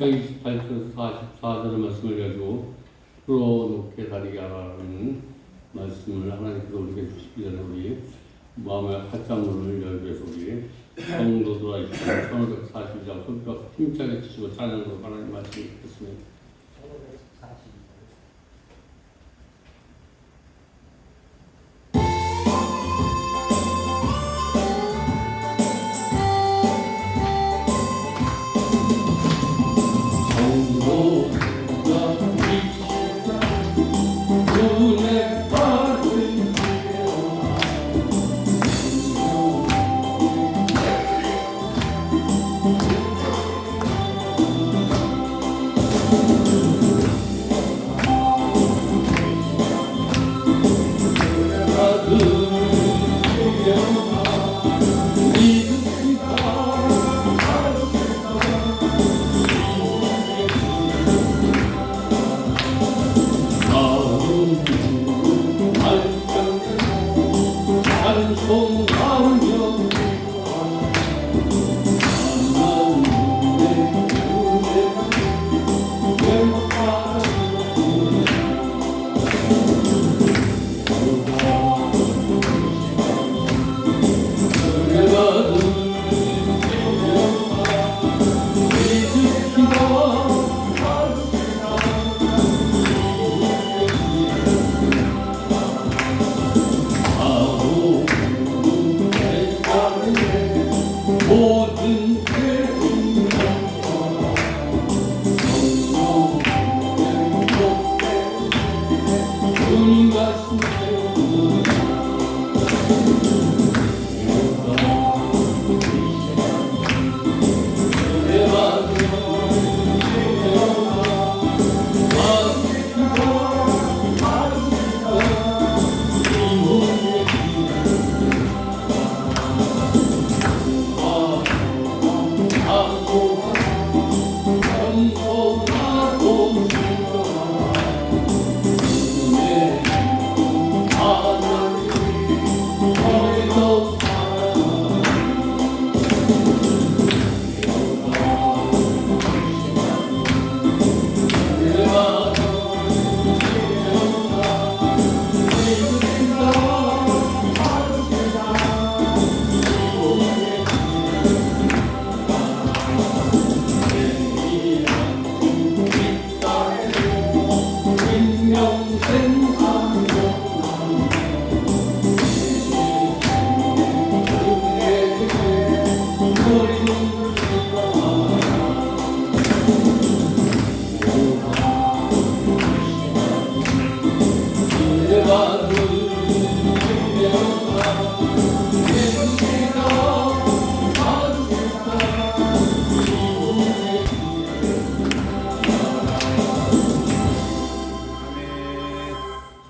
1장 28절에서 44절의 말씀을 가지고 풀어놓게 다니게 하라는 말씀을 하나님께서 우리에게 주시기 전에 우리 마음의 활짝문을 열기 위해서 우리 성도들과 이 1540장 손뼉 힘차게 치시고 찬양으로 하나님 말씀 듣겠습니다.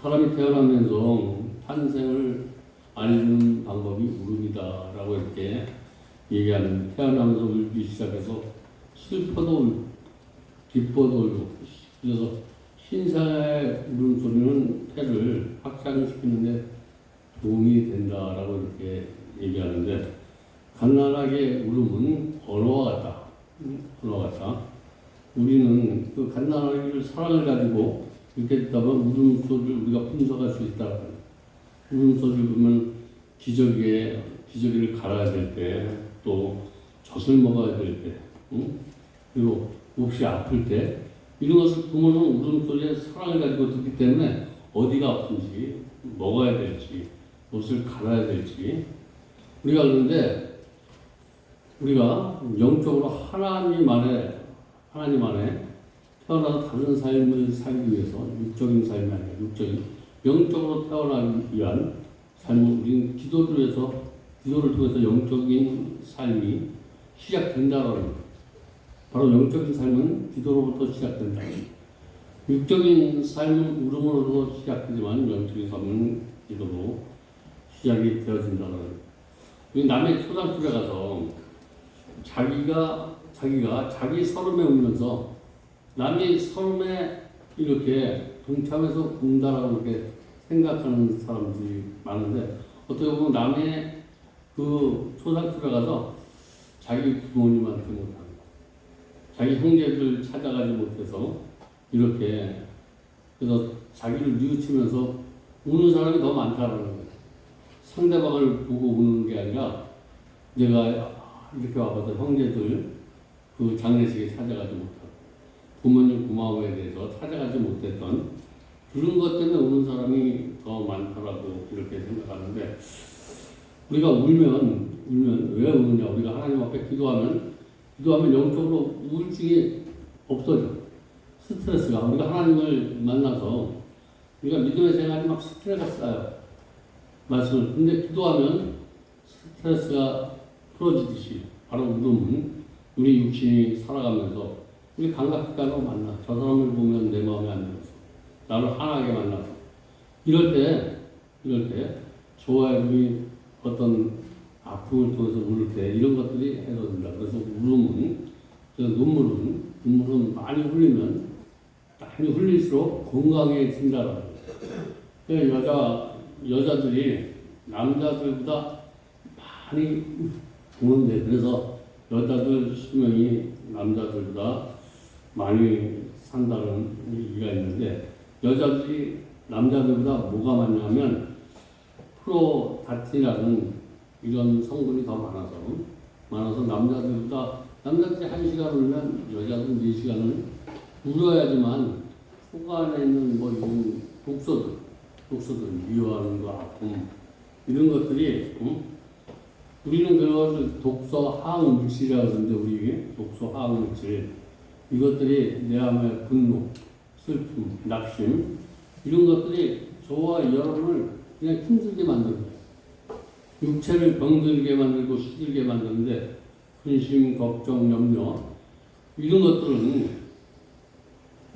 사람이 태어나면서 탄생을 알리는 방법이 울음이다라고 이렇게 얘기하는, 태어나면서 울기 시작해서 슬퍼도 울고 기뻐도 울고, 그래서 신사의 울음소리는 태를 확장시키는데 도움이 된다라고 이렇게 얘기하는데, 갓난아기의 울음은 언어와 같다. 언어와 같다. 우리는 그 갓난아기를 사랑을 가지고 이렇게 있다면 울음소리를 우리가 분석할 수 있다. 울음소리를 보면 기저귀를 갈아야 될 때, 또 젖을 먹어야 될 때, 그리고 몹시 아플 때, 이런 것을 보면 울음소리에 사랑을 가지고 듣기 때문에 어디가 아픈지, 먹어야 될지, 무엇을 갈아야 될지. 우리가 그런데 우리가 영적으로 하나님 안에 태어나서 다른 삶을 살기 위해서, 육적인 삶이 아니라 영적으로 태어나기 위한 삶을 우리는 기도를 통해서 영적인 삶이 시작된다라는 거예요. 바로 영적인 삶은 기도로부터 시작된다. 육적인 삶은 울음으로도 시작되지만 영적인 삶은 기도로 시작이 되어진다는 거예요. 남의 초등학교에 가서 자기가 자기 서름에 울면서 남이 서름에 이렇게 동참해서 운다라고 이렇게 생각하는 사람들이 많은데, 어떻게 보면 남의 그 초상집에 가서 자기 부모님한테 못하는, 자기 형제들 찾아가지 못해서 이렇게 그래서 자기를 뉘우치면서 우는 사람이 더 많다는 거예요. 상대방을 보고 우는 게 아니라 내가 이렇게 와봐서 형제들 그 장례식에 찾아가지 못하고 부모님 고마움에 대해서 찾아가지 못했던 그런 것 때문에 우는 사람이 더 많다라고 이렇게 생각하는데 우리가 울면 왜 우느냐? 우리가 하나님 앞에 기도하면 영적으로 우울증이 없어져. 스트레스가 우리가 하나님을 만나서 우리가 믿음의 생활이 막 스트레스가 쌓여 말씀을 근데 기도하면 스트레스가 풀어지듯이 바로 울음은 우리 육신이 살아가면서 우리 감각기관으로 만나 저 사람을 보면 내 마음에 안 들어서 나를 환하게 만나서 이럴 때 좋아요이 어떤 아픔을 통해서 울을 때 이런 것들이 해소된다. 그래서 울음은 눈물은 많이 흘릴수록 건강해진다라고. 여자들이 남자들보다 많이 우는데 그래서 여자들 수명이 남자들보다 많이 산다는 얘기가 있는데 여자들이 남자들보다 뭐가 많냐면 프로다틴이라는 이런 성분이 더 많아서 남자들이 1시간 울면 여자들은 4시간을 울어야지만 속 안에 있는 뭐 이런 독소들 미워하는 거 아픔 이런 것들이 우리는 그걸 독소 화학 물질이라고 그러는데 우리 독소 화학 물질 이것들이 내 안에 분노, 슬픔, 낙심 이런 것들이 저와 여러분을 그냥 힘들게 만드는 거예요. 육체를 병들게 만들고 시들게 만드는데 근심, 걱정, 염려 이런 것들은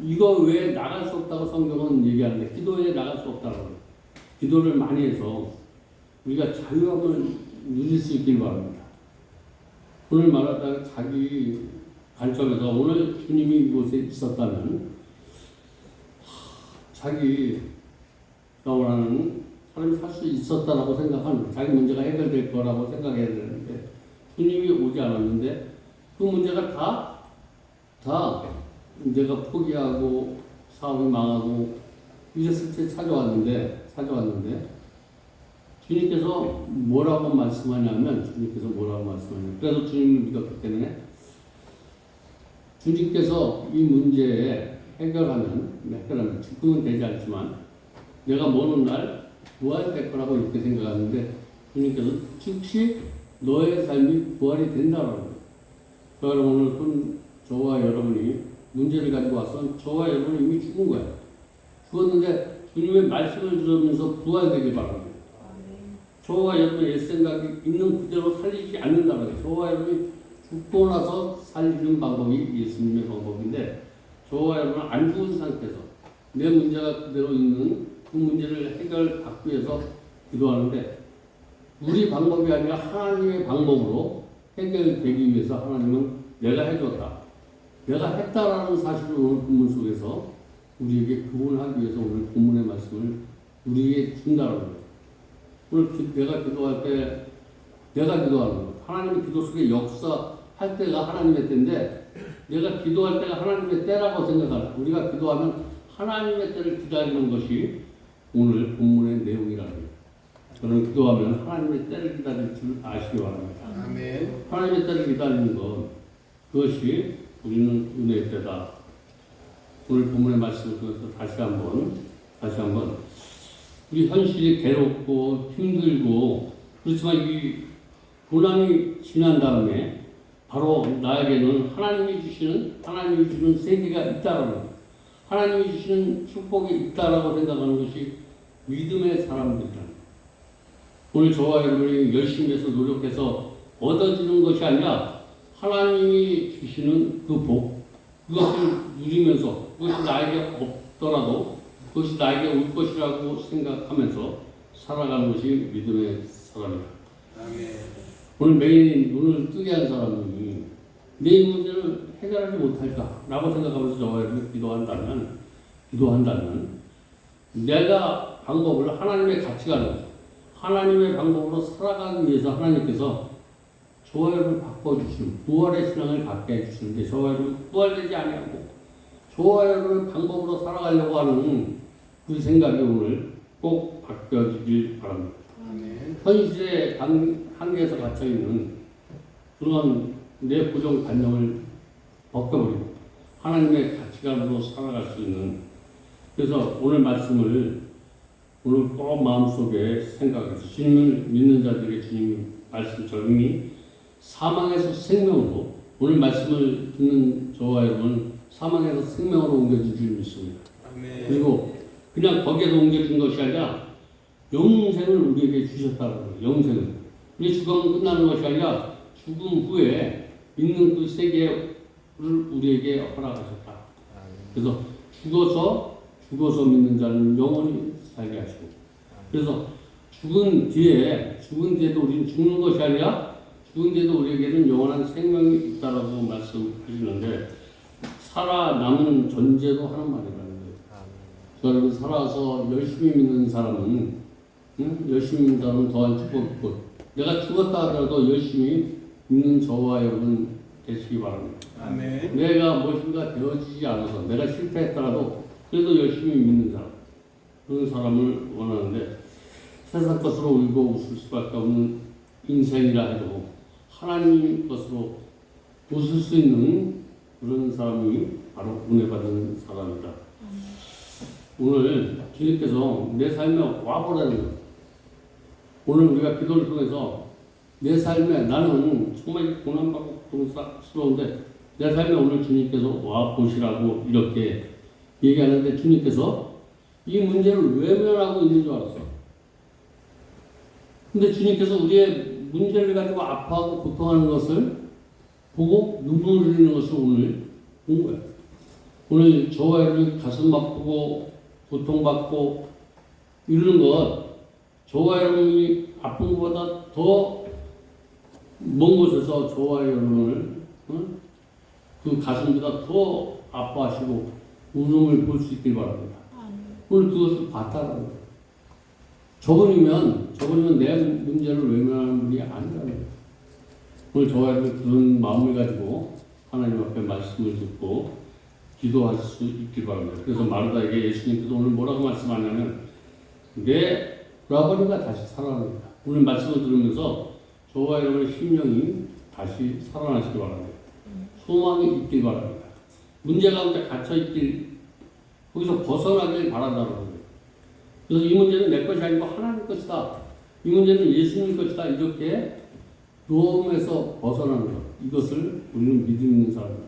이거 외에 나갈 수 없다고 성경은 얘기하는데 기도에 나갈 수 없다고 해요. 기도를 많이 해서 우리가 자유함을 누릴 수 있길 바랍니다. 오늘 말하다가 자기 관점에서 오늘 주님이 이곳에 있었다면 자기가 원하는 사람이 살 수 있었다라고 생각하는 자기 문제가 해결될 거라고 생각해야 되는데 주님이 오지 않았는데 그 문제가 다 내가 포기하고 사업이 망하고 이랬을 때 찾아왔는데 주님께서 뭐라고 말씀하냐면 그래서 주님을 믿었기 때문에 주님께서 이 문제에 해결하면 죽음은 되지 않지만 내가 먼 날 부활될 거라고 이렇게 생각하는데 주님께서 즉시 너의 삶이 부활이 된다라는 거예요. 그러니까 오늘 저와 여러분이 문제를 가지고 와서 저와 여러분은 이미 죽은 거예요. 죽었는데 주님의 말씀을 들으면서 부활되길 바랍니다. 저와 여러분의 옛 생각이 있는 그대로 살리지 않는다는 거예요. 저와 여러분이 죽고 나서 살리는 방법이 예수님의 방법인데 저와 여러분은 안 죽은 상태에서 내 문제가 그대로 있는 그 문제를 해결받기 위해서 기도하는데 우리 방법이 아니라 하나님의 방법으로 해결되기 위해서 하나님은 내가 해줬다. 내가 했다라는 사실을 오늘 본문 속에서 우리에게 교훈하기 위해서 오늘 본문의 말씀을 우리에게 준다는 거예요. 오늘 내가 기도할 때 내가 기도하는 것. 하나님의 기도 속에 역사할 때가 하나님의 때인데 내가 기도할 때가 하나님의 때라고 생각하라. 우리가 기도하면 하나님의 때를 기다리는 것이 오늘 본문의 내용이라는 거예요. 저는 기도하면 하나님의 때를 기다릴 줄 아시기 바랍니다. 아멘. 하나님의 때를 기다리는 것 그것이 우리는 은혜의 때다. 오늘 본문의 말씀을 통해서 다시 한번 우리 현실이 괴롭고 힘들고 그렇지만 이 고난이 지난 다음에 바로 나에게는 하나님이 주시는 세계가 있다라는 거예요. 하나님이 주시는 축복이 있다라고 생각하는 것이 믿음의 사람들이라는 거예요. 오늘 저와 여러분이 열심히 해서 노력해서 얻어지는 것이 아니라 하나님이 주시는 그 복, 그것을 누리면서 그것이 나에게 없더라도 그것이 나에게 올 것이라고 생각하면서 살아가는 것이 믿음의 사람이다. 오늘 매일 눈을 뜨게 한 사람이 내 문제를 해결하지 못할까라고 생각하면서 저와 여러분이 기도한다면 내가 방법을 하나님의 가치관을 하나님의 방법으로 살아가기 위해서 하나님께서 저와 여러분을 바꿔주시는 부활의 신앙을 갖게 해주시는데 저와 여러분 부활되지 아니하고 저와 여러분의 방법으로 살아가려고 하는 그 생각이 오늘 꼭 바뀌어지길 바랍니다. 현실의 한계에서 갇혀있는 그런 내 고정관념을 벗겨버리고 하나님의 가치관으로 살아갈 수 있는, 그래서 오늘 말씀을 오늘 꼭 마음속에 생각해서 주님을 믿는 자들에게 주님 말씀처럼 이미 사망에서 생명으로, 오늘 말씀을 듣는 저와 여러분 사망에서 생명으로 옮겨진 줄 믿습니다. 아멘. 그리고 그냥 거기에서 옮겨진 것이 아니라 영생을 우리에게 주셨다는 거예요. 영생을. 우리 죽음은 끝나는 것이 아니라 죽음 후에 있는 그 세계를 우리에게 허락하셨다. 그래서 죽어서 믿는 자는 영원히 살게 하시고, 그래서 죽은 뒤에도 우리는 죽는 것이 아니라 죽은 뒤에도 우리에게는 영원한 생명이 있다라고 말씀하시는데, 살아남은 전제도 하는 말이라는 거예요. 여러분 살아서 열심히 믿는 사람은 열심히 믿는 사람은 더한 축복이 있고, 내가 죽었다 하더라도 열심히 믿는 저와 여러분 되시기 바랍니다. 아멘. 내가 무엇인가 되어지지 않아서 내가 실패했더라도 그래도 열심히 믿는 사람, 그런 사람을 원하는데, 세상 것으로 울고 웃을 수밖에 없는 인생이라 해도 하나님 것으로 웃을 수 있는 그런 사람이 바로 은혜 받은 사람이다. 오늘 주님께서 내 삶에 와보라는 거예요. 오늘 우리가 기도를 통해서 내 삶에, 나는 정말 고난받고 고통스러운데 내 삶에 오늘 주님께서 와보시라고 이렇게 얘기하는데, 주님께서 이 문제를 외면하고 있는 줄 알았어. 근데 주님께서 우리의 문제를 가지고 아파하고 고통하는 것을 보고 눈물을 흘리는 것을 오늘 본 거예요. 오늘 저와 여러분이 가슴 아프고 고통받고 이러는 것, 저와 여러분이 아픈 것보다 더 먼 곳에서 저와 여러분을 그 가슴보다 더 아파하시고 웃음을 볼 수 있길 바랍니다. 오늘 그것을 봤다는 거예요. 저분이면 내 문제를 외면하는 분이 아니라는 거예요. 오늘 저와 여러분 그런 마음을 가지고 하나님 앞에 말씀을 듣고 기도할 수 있길 바랍니다. 그래서 마르다에게 예수님께서 오늘 뭐라고 말씀하냐면, 내 오라버니가 다시 살아납니다. 오늘 말씀을 들으면서 저와 여러분의 심령이 다시 살아나시기 바랍니다. 소망이 있길 바랍니다. 문제 가운데 갇혀있길, 거기서 벗어나길 바란다는 거예요. 그래서 이 문제는 내 것이 아니고 하나님 것이다. 이 문제는 예수님 것이다. 이렇게 두려움에서 벗어나는 것. 이것을 우리는 믿음 있는 사람입니다.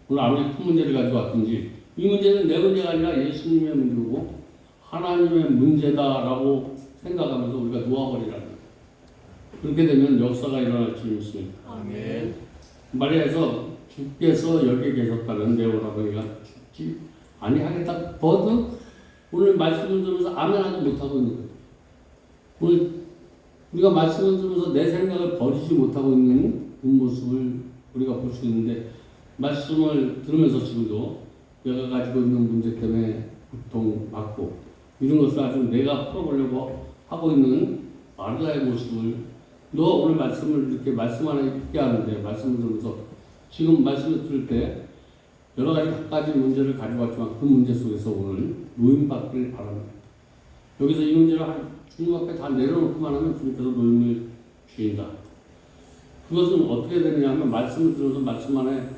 오늘 아무리 큰 문제를 가지고 왔든지 이 문제는 내 문제가 아니라 예수님의 문제고 하나님의 문제다라고 생각하면서 우리가 놓아버리라는 거예요. 그렇게 되면 역사가 일어날 줄 믿습니다. 아멘. 마리아에서 주께서 여기 계셨다면 내 오라버니가 죽지 아니하겠다. 버드 오늘 말씀을 들으면서 아멘하지 못하고 있는 거예요. 오늘 우리가 말씀을 들으면서 내 생각을 버리지 못하고 있는 그 모습을 우리가 볼 수 있는데, 말씀을 들으면서 지금도 내가 가지고 있는 문제 때문에 고통받고 이런 것을 아주 내가 풀어보려고 하고 있는 마르다의 모습을, 너 오늘 말씀을 이렇게 말씀 안에 있게 하는데, 말씀을 들으면서 지금 말씀을 들을 때 여러 가지 각가지 문제를 가지고 왔지만 그 문제 속에서 오늘 노임받기를 바랍니다. 여기서 이 문제를 주님 앞에 다 내려놓고만 하면 주님께서 노임을 주인다. 그것은 어떻게 되느냐 하면, 말씀을 들어서 말씀 안에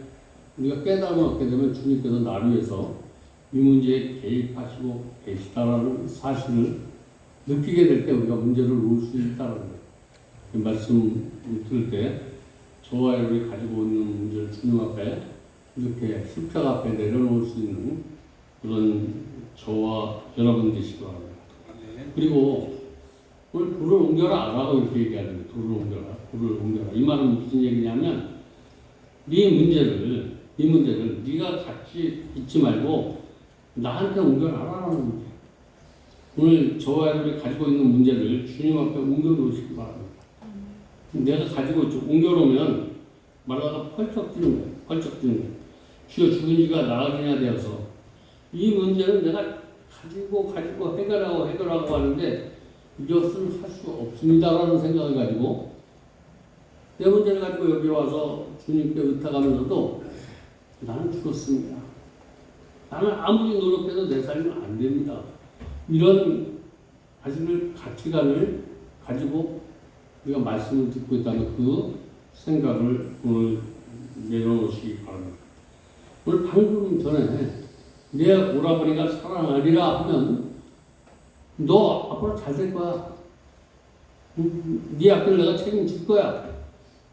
우리가 깨달음을 얻게 되면 주님께서 나를 위해서 이 문제에 개입하시고 계시다라는 사실을 느끼게 될 때 우리가 문제를 놓을 수 있다는 거예요. 이 말씀 들을 때 저와 여러분이 가지고 있는 문제를 주님 앞에 이렇게 십자가 앞에 내려놓을 수 있는 그런 저와 여러분 되시기 바랍니다. 그리고 오늘 불을 옮겨라 라고 이렇게 얘기하는 거예요. 불을 옮겨라. 이 말은 무슨 얘기냐면, 네 문제를 네가 같이 있지 말고 나한테 옮겨라라는 거예요. 오늘 저와 여러분이 가지고 있는 문제를 주님 앞에 옮겨놓으시기 바랍니다. 내가 가지고 있죠. 옮겨놓으면 마르다가 펄쩍 뛰는 거예요. 펄쩍 뛰는 거예요. 주여 죽은 지가 나흘이나 되어서 이 문제는 내가 가지고 해결하고 하는데 이것은 할 수 없습니다라는 생각을 가지고 내 문제를 가지고 여기 와서 주님께 의탁하면서도 나는 죽었습니다. 나는 아무리 노력해도 내 삶은 안 됩니다. 이런 가치관을 가지고 우리가 말씀을 듣고 있다는 그 생각을 오늘 내려놓으시기 바랍니다. 오늘 방금 전에 내 오라버니가 사랑하리라 하면 너 앞으로 잘 될 거야. 네 앞길 내가 책임질 거야.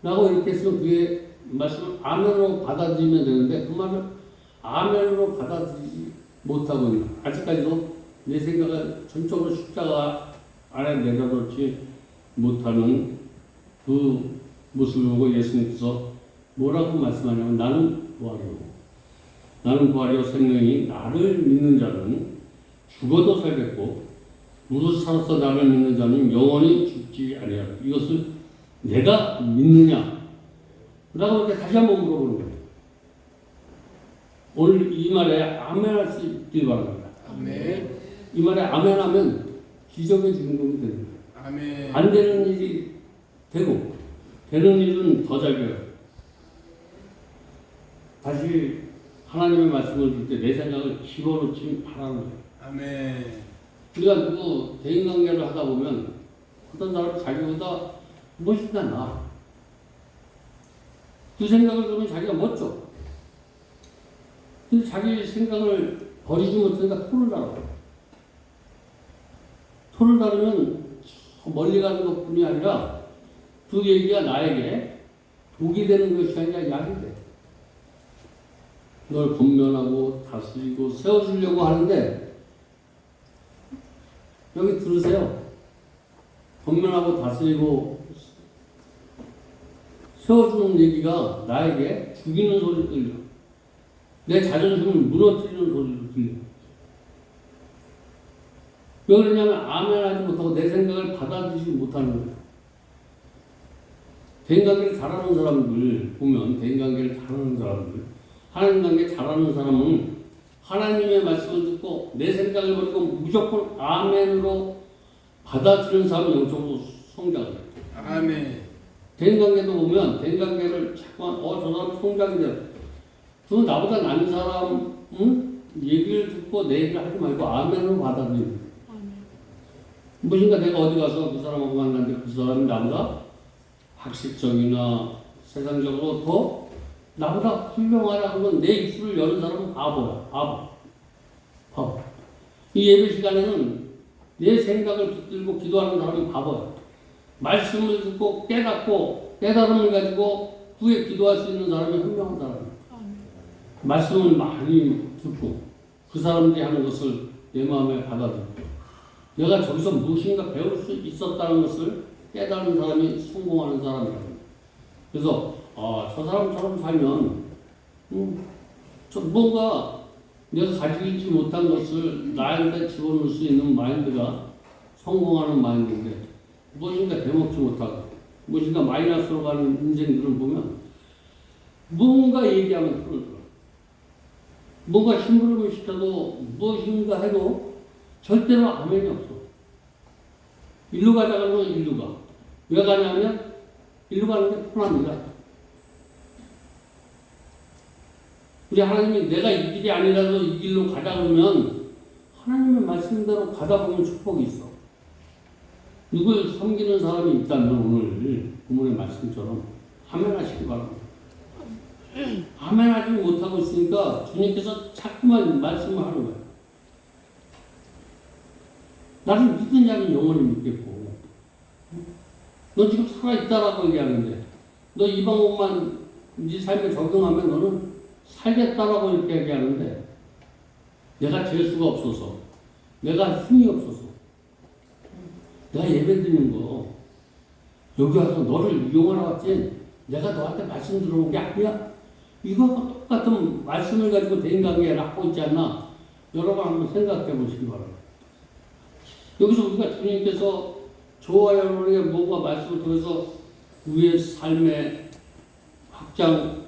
라고 이렇게 해서 그의 말씀을 아멘으로 받아들이면 되는데 그 말을 아멘으로 받아들이지 못하고 있는 아직까지도 내 생각을 전적으로 십자가 안에 내려놓지 못하는 그 모습을 보고 예수님께서 뭐라고 말씀하냐면 나는 부활이요 생명이 나를 믿는 자는 죽어도 살겠고 무릇 살아서 나를 믿는 자는 영원히 죽지 아니하리라. 이것을 내가 믿느냐? 라고 이렇게 다시 한번 물어보는 거예요. 오늘 이 말에 아멘할 수 있길 바랍니다. 아멘. 이 말에 아멘하면 기적의 주인공이 되는 거예요. 아멘. 안 되는 일이 되고 되는 일은 더 잘 돼요. 다시 하나님의 말씀을 들 때 내 생각을 집어넣지 말라는 거예요. 아멘. 우리가 누구 대인관계를 하다 보면 어떤 사람이 자기보다 멋있다 나. 그 생각을 들으면 자기가 멋져. 근데 자기 생각을 버리지 못하니까 토를 달아. 토를 다루면 멀리 가는 것뿐이 아니라 그 얘기가 나에게 독이 되는 것이 아니라 약이 돼. 널 권면하고 다스리고 세워주려고 하는데 여기 들으세요. 권면하고 다스리고 세워주는 얘기가 나에게 죽이는 소리를 들려. 내 자존심을 무너뜨리는 소리를 들려. 왜 그러냐면 아멘하지 못하고 내 생각을 받아들이지 못하는 거예요. 대인관계를 잘하는 사람들 보면 대인관계를 잘하는 사람들 하나님 관계 잘하는 사람은 하나님의 말씀을 듣고 내 생각을 버리고 무조건 아멘으로 받아들이는 사람은 영적으로 성장을 해요. 아멘. 대인관계도 보면 대인관계를 자꾸만 저 사람 성장이 돼요. 그건 나보다 나은 사람 얘기를 듣고 내 얘기를 하지 말고 아멘으로 받아들이는 거예요. 무엇인가 내가 어디 가서 그 사람하고 만났는데 그 사람이 나보다 학식적이나 세상적으로 더 나보다 훌륭하다 그러면 내 입술을 여는 사람은 바보야. 바보. 이 예배 시간에는 내 생각을 붙들고 기도하는 사람이 바보야. 말씀을 듣고 깨닫고 깨달음을 가지고 후에 기도할 수 있는 사람이 현명한 사람이야. 말씀을 많이 듣고 그 사람들이 하는 것을 내 마음에 받아들이고 내가 저기서 무엇인가 배울 수 있었다는 것을 깨달은 사람이 성공하는 사람이라고. 그래서 저 사람처럼 살면 뭔가 내가 가지지 못한 것을 나한테 집어넣을 수 있는 마인드가 성공하는 마인드인데 무엇인가 대먹지 못하고 무엇인가 마이너스로 가는 인생들을 보면 뭔가 얘기하면 풀어들어. 뭔가 심부름을 시켜도 무엇인가 해도 절대로 아멘이 없어. 일로 가자 그러면 일로 가. 왜 가냐면 일로 가는 게 편합니다. 우리 하나님이 내가 이 길이 아니라도 이 길로 가자 그러면 하나님의 말씀대로 가다 보면 축복이 있어. 누굴 섬기는 사람이 있다면 오늘 부모의 말씀처럼 아멘하시기 바랍니다. 아멘하지 못하고 있으니까 주님께서 자꾸만 말씀을 하는 거예요. 나를 믿는 자는 영원히 믿겠고 너 지금 살아있다라고 얘기하는데 너 이 방법만 네 삶에 적용하면 너는 살겠다라고 이렇게 얘기하는데 내가 재수가 없어서 내가 힘이 없어서 내가 예배드리는 거 여기 와서 너를 이용하러 왔지 내가 너한테 말씀 들어온 게 아니야. 이거와 똑같은 말씀을 가지고 대인관계를 하고 있지 않나. 여러분 한번 생각해 보시기 바랍니다. 여기서 우리가 주님께서 저와 여러분에게 뭔가 말씀을 통해서 우리의 삶의 확장,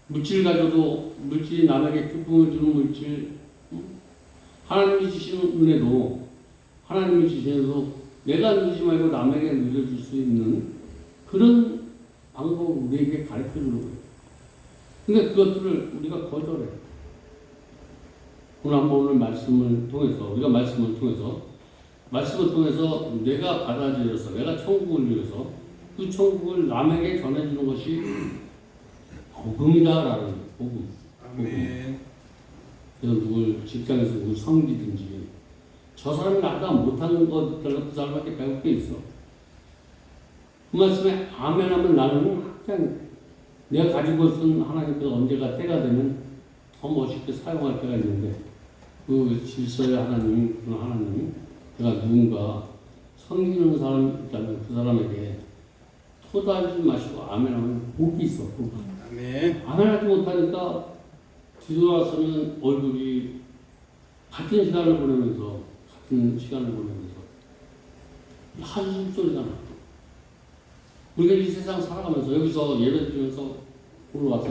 물질 가져도 물질이 남에게 기쁨을 주는 물질, 하나님이 주시는 은혜도 하나님이 주시는 내가 누리지 말고 남에게 누려줄 수 있는 그런 방법을 우리에게 가르쳐 주는 거예요. 근데 그것들을 우리가 거절해. 오늘 말씀을 통해서, 우리가 말씀을 통해서 내가 받아들여서, 내가 천국을 위해서 그 천국을 남에게 전해주는 것이 복음이다라는 거예요. 복음. 아멘. 그래서 누굴 직장에서 누굴 섬기든지 저 사람이 나보다 못하는 것들로 그 사람한테 배울 게 있어. 그 말씀에 아멘 하면 나는 그냥 내가 가지고 있는 하나님께서 언제가 때가 되면 더 멋있게 사용할 때가 있는데 그 질서의 하나님, 그런 하나님, 제가 누군가 섬기는 사람이 있다면 그 사람에게 토달지 마시고 아멘 하면 복이 있어. 복이. 아멘. 아멘 하지 못하니까 뒤돌아서면 얼굴이 같은 시간을 보내면서 한숨 소리가 나. 우리가 이 세상 살아가면서 여기서 예배 드리면서 오늘 와서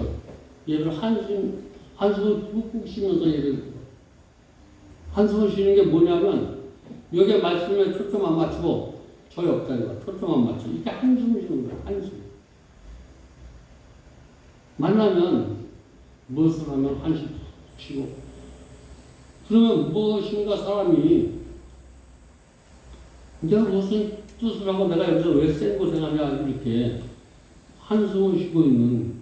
예배를 한숨을 푹푹 쉬면서 예배 드려. 한숨을 쉬는 게 뭐냐면 여기에 말씀에 초점 안 맞추고 저 옆자리가 초점 안 맞추고 이게 한숨을 쉬는 거야. 한숨. 만나면 무엇을 하면 한숨 쉬고 그러면 무엇인가 사람이 내가 무슨 뜻을 하고 내가 여기서 왜 생고생하냐 이렇게 한숨을 쉬고 있는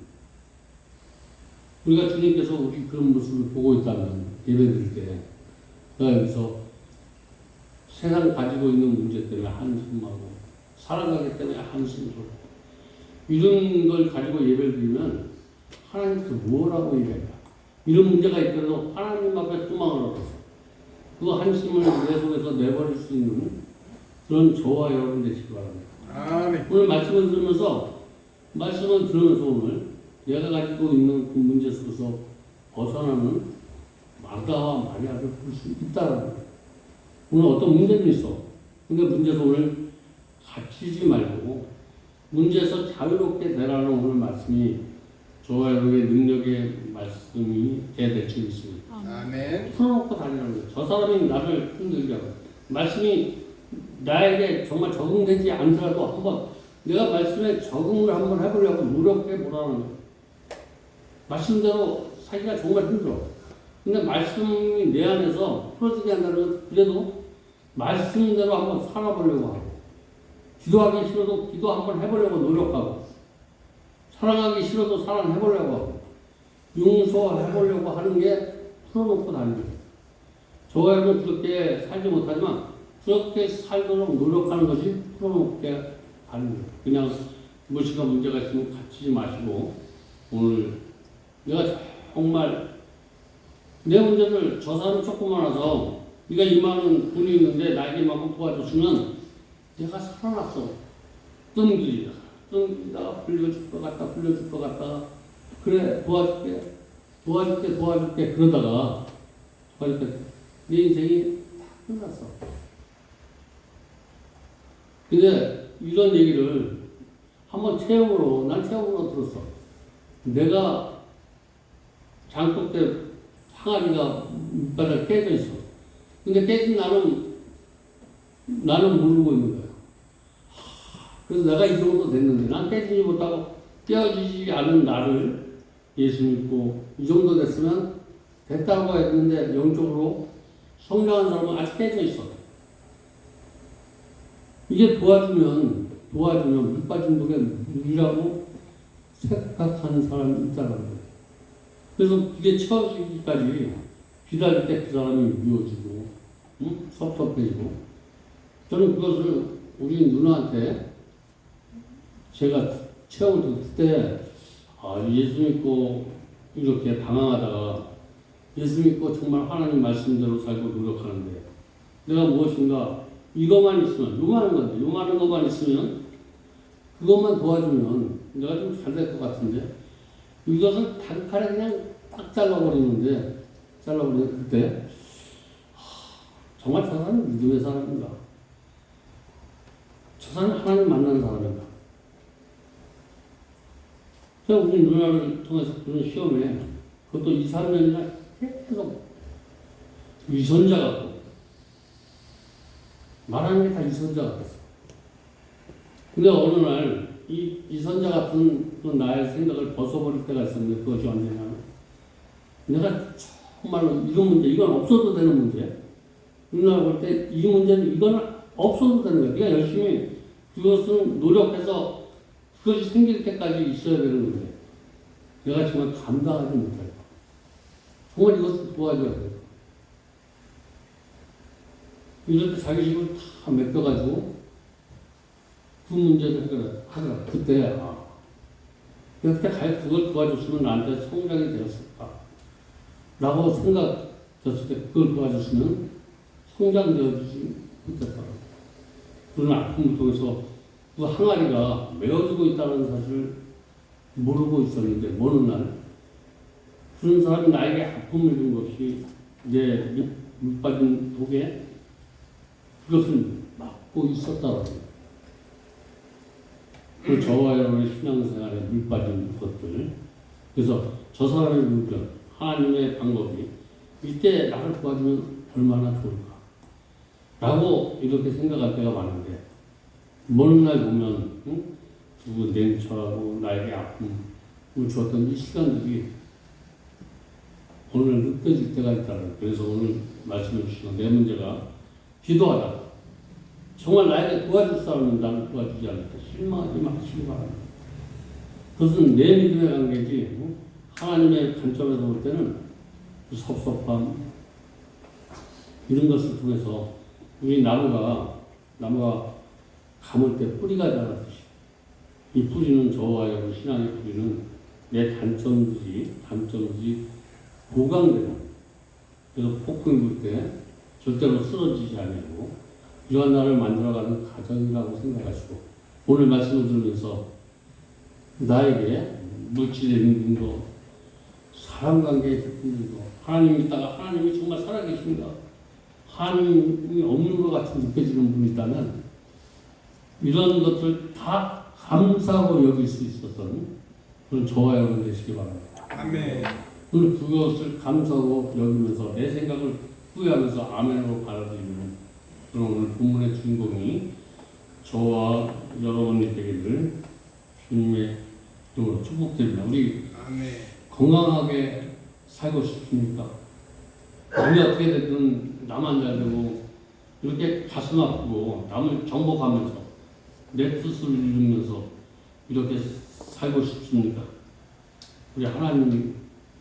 우리가 주님께서 우리 그런 모습을 보고 있다면 예배드릴 때 내가 여기서 세상 가지고 있는 문제 때문에 한숨하고 살아가기 때문에 한숨을 이런 걸 가지고 예배를 드리면 하나님께서 뭐라고 얘기할까? 이런 문제가 있더라도 하나님 앞에 소망을 얻어서 그 한숨을 내 속에서 내버릴 수 있는 그런 저와 여러분 되시기 바랍니다. 아멘. 오늘 말씀을 들으면서 오늘 내가 가지고 있는 그 문제 속에서 벗어나는 마다와 마리아를 볼 수 있다는 거예요. 오늘 어떤 문제도 있어. 근데 문제에서 오늘 갇히지 말고 문제에서 자유롭게 되라는 오늘 말씀이 저와 여러분의 능력의 말씀이 대대치 있습니다. 아멘. 풀어놓고 다니는 거예요. 저 사람이 나를 힘들게 하고 말씀이 나에게 정말 적응되지 않더라도 한번 내가 말씀에 적응을 한번 해보려고 노력해 보라는 거예요. 말씀대로 살기가 정말 힘들어. 근데 말씀이 내 안에서 풀어지게 한다는 건 그래도 말씀대로 한번 살아보려고 하고 기도하기 싫어도 기도 한번 해보려고 노력하고 사랑하기 싫어도 사랑해보려고 하고 용서해보려고 하는 게 풀어놓고 다니는 거예요. 저와 여러분 그렇게 살지 못하지만 그렇게 살도록 노력하는 것이 풀어놓게 하는 거예요. 그냥 무엇인가 문제가 있으면 갇히지 마시고 오늘 내가 정말 내 문제를 저 사람 조금만 와서 네가 이만한 돈이 있는데 나에게 이만큼 도와줬으면 내가 살아났어. 뜬기다가 불려줄 것 같다. 그래 도와줄게 그러다가 내 인생이 다 끝났어. 근데 이런 얘기를 한번 난 체험으로 들었어. 내가 장독 때 항아리가 밑바닥에 깨져 있어. 근데 깨진 나는 모르고 있는 거야. 그래서 내가 이 정도 됐는데 난 깨지지 못하고 깨어지지 않은 나를 예수 믿고 이 정도 됐으면 됐다고 했는데 영적으로 성장한 사람은 아직 깨져 있어. 이게 도와주면 물 빠진 독에 물이라고 생각하는 사람이 있다는 거예요. 그래서 그게 채워지기까지 기다릴 때 그 사람이 미워지고 섭섭해지고 저는 그것을 우리 누나한테 제가 체험을 듣을 때 예수 믿고 이렇게 방황하다가 예수 믿고 정말 하나님 말씀대로 살고 노력하는데 내가 무엇인가 이것만 있으면 요만한 것만 있으면 그것만 도와주면 내가 좀 잘 될 것 같은데 이것을 단칼에 그냥 딱 잘라버리는데 그때 정말 저 사람은 믿음의 사람인가? 저 사람은 하나님 만나는 사람인가? 제가 우리 누나를 통해서 그런 시험에 그것도 2, 3년이나 계속 위선자 같고 말하는 게 다 위선자 같았어. 근데 어느 날 이 선자 같은 그 나의 생각을 벗어버릴 때가 있었는데 그것이 언제냐. 내가 정말로 이런 문제, 이건 없어도 되는 문제. 우리나라 볼 때 이 문제는 이건 없어도 되는 거야. 그냥 열심히 그것은 노력해서 그것이 생길 때까지 있어야 되는 건데 내가 정말 감당하지 못해요. 정말 이것을 도와줘야 돼요. 이럴 때 자기 집을 다 맡겨가지고 그 문제를 해결하더라. 그때 내가 그때 그걸 도와줬으면 나한테 성장이 되었을까 라고 생각했을 때 그걸 도와줬으면 성장되어지지 못했더라고. 그런 아픔을 통해서 그 항아리가 메어지고 있다는 사실을 모르고 있었는데 어느 날 그런 사람이 나에게 아픔을 준 것이 내 물 빠진 독에 그것을 막고 있었다고. 그 저와 여러분의 신앙생활에 물 빠진 것들. 그래서 저 사람의 물건, 하나님의 방법이 이때 나를 도와주면 얼마나 좋을까. 라고 이렇게 생각할 때가 많은데, 먼 날 보면, 누구 냉철하고 나에게 아픔을 주었던 이 시간들이 오늘 느껴질 때가 있다는. 그래서 오늘 말씀해 주시는 내 문제가 기도하다. 정말 나에게 도와줄 사람은 나를 도와주지 않을 때 실망하지 마시기 바랍니다. 그것은 내 믿음의 관계지 하나님의 관점에서 볼 때는 그 섭섭함 이런 것을 통해서 우리 나무가 감을 때 뿌리가 자라듯이 이 뿌리는 저와 여러분 신앙의 뿌리는 내 단점들이 보강되는. 그래서 폭풍이 불 때 절대로 쓰러지지 않고 이러한 나를 만들어가는 가정이라고 생각하시고 오늘 말씀을 들으면서 나에게 물질에 있는 거, 사람관계에 있는 거, 하나님이 있다가 하나님이 정말 살아계신가, 하나님이 없는 것 같이 느껴지는 분이 있다면 이런 것들 다 감사하고 여길 수 있었던 그런 저와 여러분 되시기 바랍니다. 아멘. 오늘 그것을 감사하고 여기면서 내 생각을 후회하면서 아멘으로 받아들이는 그런 오늘 본문의 주인공이 저와 여러분이 되기를 주님의 이름으로 축복드립니다. 우리 아멘. 건강하게 살고 싶습니까? 남이 어떻게 됐든 나만 잘 되고 이렇게 가슴 아프고 남을 정복하면서 내 뜻을 이루면서 이렇게 살고 싶습니까? 우리 하나님이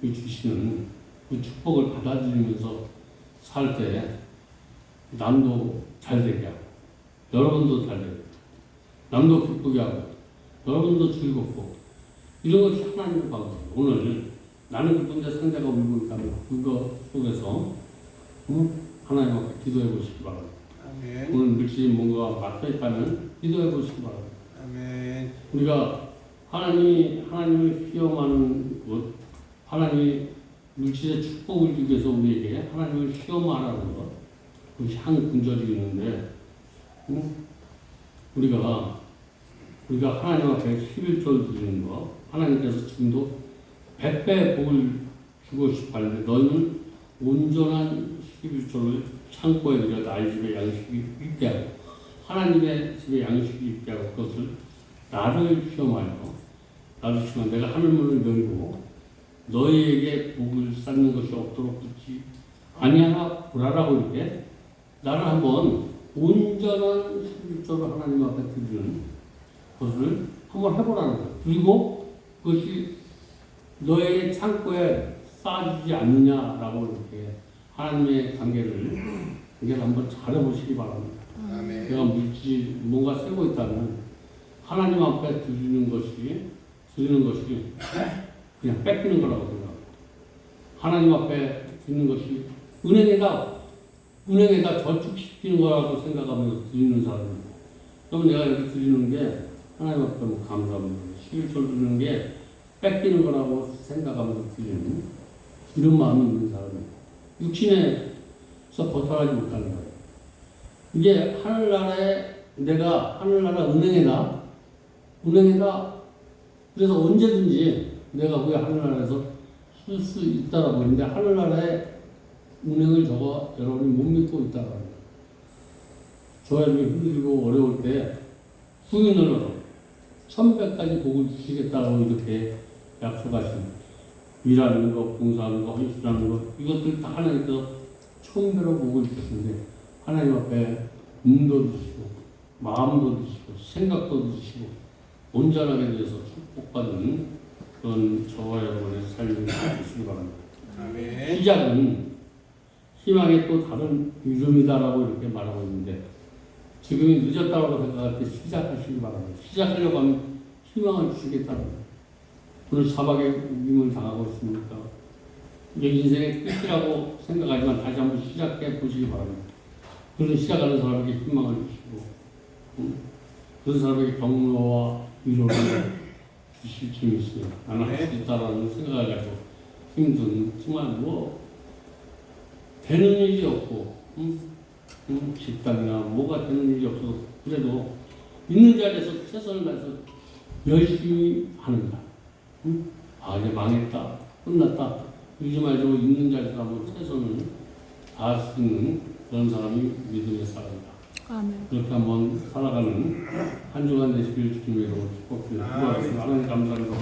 주시는 그 축복을 받아들이면서 살 때 남도 잘 되게 하고 여러분도 잘 되고 남도 기쁘게 하고 여러분도 즐겁고 이런 것이 하나님의 방법이에요. 오늘 나는 기쁜데 상대가 울고 있다면 그거 속에서 하나님 앞에 기도해 보시기 바랍니다. 아멘. 오늘 물질이 뭔가 막혀있다면 기도해 보시기 바랍니다. 아멘. 우리가 하나님을 시험하는 것, 하나님이 물질의 축복을 주기 위해서 우리에게 하나님을 시험하라는 것, 그것이 한 군절이 있는데, 우리가 하나님 앞에 11조를 드리는 것, 하나님께서 지금도 100배의 복을 주고 싶어 하는데, 너희는 온전한 11조를 창고에 들여 나의 집에 양식이 있게 하고, 하나님의 집에 양식이 있게 하고, 그것을 나를 시험하여, 내가 하늘문을 열고, 너희에게 복을 쌓는 것이 없도록 듣지 아니하나 보라라고 이렇게 나를 한번 온전한 11조를 하나님 앞에 드리는 것을 한번 해보라는 거예요. 그리고 그것이 너의 창고에 쌓아지지 않느냐라고 이렇게 하나님의 관계를 한번 잘해보시기 바랍니다. 아멘. 내가 물질 뭔가 세고 있다면 하나님 앞에 드리는 것이 그냥 뺏기는 거라고 생각합니다. 하나님 앞에 드리는 것이 은행에다 저축시키는 거라고 생각하면서 드리는 사람입니다. 그럼 내가 이렇게 드리는 게 하나님 앞에 감사합니다. 11조를 드리는 게 뺏기는 거라고 생각하면서 드리는 이런 마음이 있는 사람입니다. 육신에서 벗어나지 못하는 거예요. 이게 내가 하늘나라 은행에다 그래서 언제든지 내가 왜 하늘나라에서 쓸 수 있다라고 했는데 하늘나라의 은행을 여러분이 못 믿고 있다라고 합니다. 저희가 힘들고 어려울 때 후인을 얻어 천배까지 복을 주시겠다고 이렇게 약속하신 일하는 거, 봉사하는 거, 헌신하는 거 이것들 다 하나님께서 천배로 복을 주시는데 하나님 앞에 눈도 주시고 마음도 주시고 생각도 주시고 온전하게 대해서 축복받는 그런 저와 여러분의 삶을 주시기 바랍니다. 아멘. 시작은 희망의 또 다른 이름이다라고 이렇게 말하고 있는데 지금이 늦었다고 생각할 때 시작하시기 바랍니다. 시작하려고 하면 희망을 주시겠다는 거예요. 오늘 사박에 우임을 당하고 있으니까 이게 인생의 끝이라고 생각하지만 다시 한번 시작해 보시기 바랍니다. 그런 시작하는 사람에게 희망을 주시고 그런 사람에게 격려와 위로를 주실 힘이 있습니다. 나는 할 수 있다라는 생각을 가지고 힘든 정말 뭐 되는 일이 없고 식당이나 뭐가 되는 일이 없어도 그래도 있는 자리에서 최선을 다해서 열심히 하는다. 아 이제 망했다 끝났다 이러지 말고 있는 자리에서 한번 최선을 다할 수 있는 그런 사람이 믿음의 사람이다. 아멘. 그렇게 한번 살아가는 한 주간 되시길 주님의 이름으로 축복드립니다. 하나님 감사합니다.